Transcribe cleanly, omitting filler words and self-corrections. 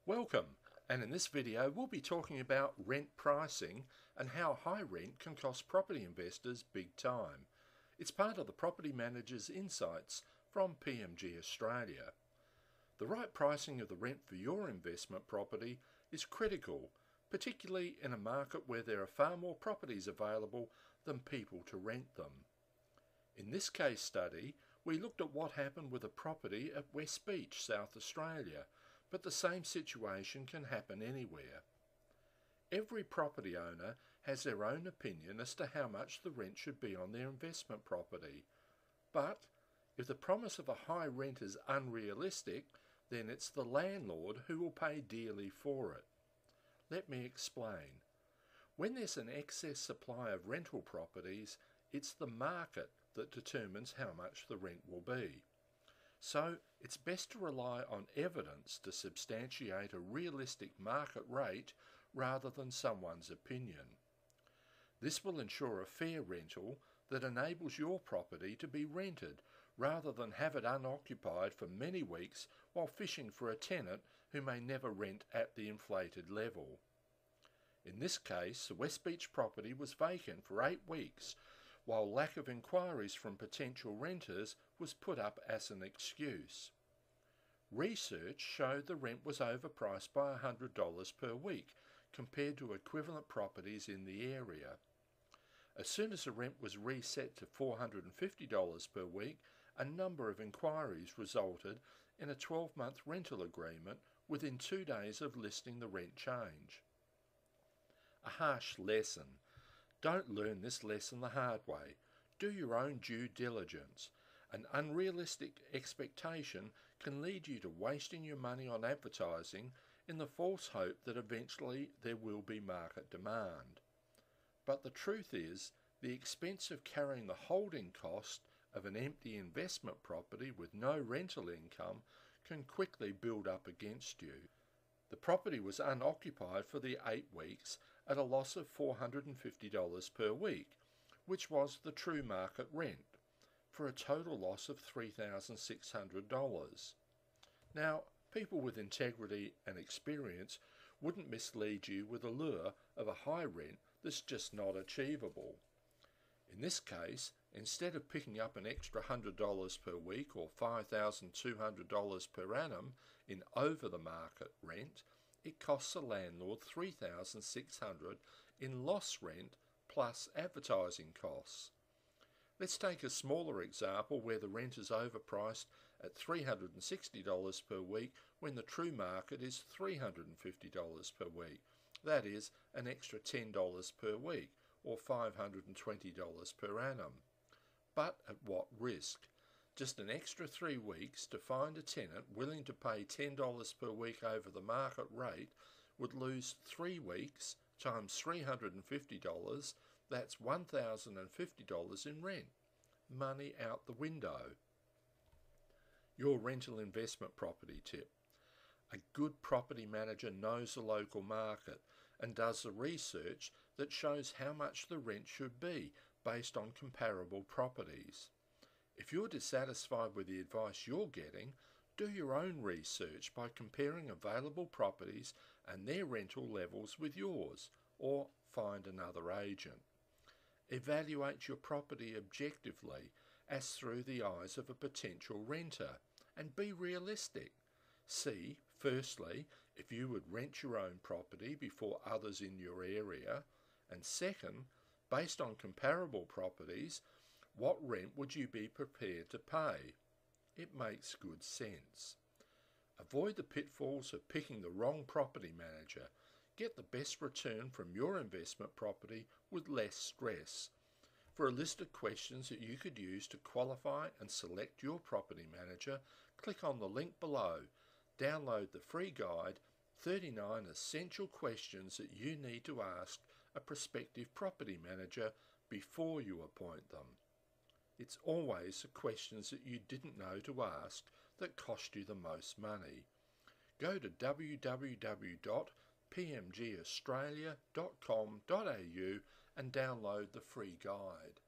Welcome, and in this video we'll be talking about rent pricing and how high rent can cost property investors big time. It's part of the Property Manager's Insights from PMG Australia. The right pricing of the rent for your investment property is critical, particularly in a market where there are far more properties available than people to rent them. In this case study, we looked at what happened with a property at West Beach, South Australia, but the same situation can happen anywhere. Every property owner has their own opinion as to how much the rent should be on their investment property. But if the promise of a high rent is unrealistic, then it's the landlord who will pay dearly for it. Let me explain. When there's an excess supply of rental properties, it's the market that determines how much the rent will be. So it's best to rely on evidence to substantiate a realistic market rate rather than someone's opinion. This will ensure a fair rental that enables your property to be rented rather than have it unoccupied for many weeks while fishing for a tenant who may never rent at the inflated level. In this case, the West Beach property was vacant for 8 weeks, while lack of inquiries from potential renters was put up as an excuse. Research showed the rent was overpriced by $100 per week compared to equivalent properties in the area. As soon as the rent was reset to $450 per week, a number of inquiries resulted in a 12-month rental agreement within 2 days of listing the rent change. A harsh lesson. Don't learn this lesson the hard way. Do your own due diligence. An unrealistic expectation can lead you to wasting your money on advertising in the false hope that eventually there will be market demand. But the truth is, the expense of carrying the holding cost of an empty investment property with no rental income can quickly build up against you. The property was unoccupied for the 8 weeks at a loss of $450 per week, which was the true market rent, for a total loss of $3,600. Now, people with integrity and experience wouldn't mislead you with a lure of a high rent that's just not achievable. In this case, instead of picking up an extra $100 per week or $5,200 per annum in over-the-market rent, it costs the landlord $3,600 in lost rent plus advertising costs. Let's take a smaller example where the rent is overpriced at $360 per week when the true market is $350 per week. That is an extra $10 per week, or $520 per annum. But at what risk? Just an extra 3 weeks to find a tenant willing to pay $10 per week over the market rate would lose 3 weeks times $350, that's $1,050 in rent. Money out the window. Your rental investment property tip. A good property manager knows the local market and does the research that shows how much the rent should be based on comparable properties. If you're dissatisfied with the advice you're getting, do your own research by comparing available properties and their rental levels with yours, or find another agent. Evaluate your property objectively, as through the eyes of a potential renter, and be realistic. See, firstly, if you would rent your own property before others in your area, and second, based on comparable properties, what rent would you be prepared to pay? It makes good sense. Avoid the pitfalls of picking the wrong property manager. Get the best return from your investment property with less stress. For a list of questions that you could use to qualify and select your property manager, click on the link below. Download the free guide, 39 Essential Questions that you need to ask a prospective property manager before you appoint them. It's always the questions that you didn't know to ask that cost you the most money. Go to www.pmgaustralia.com.au and download the free guide.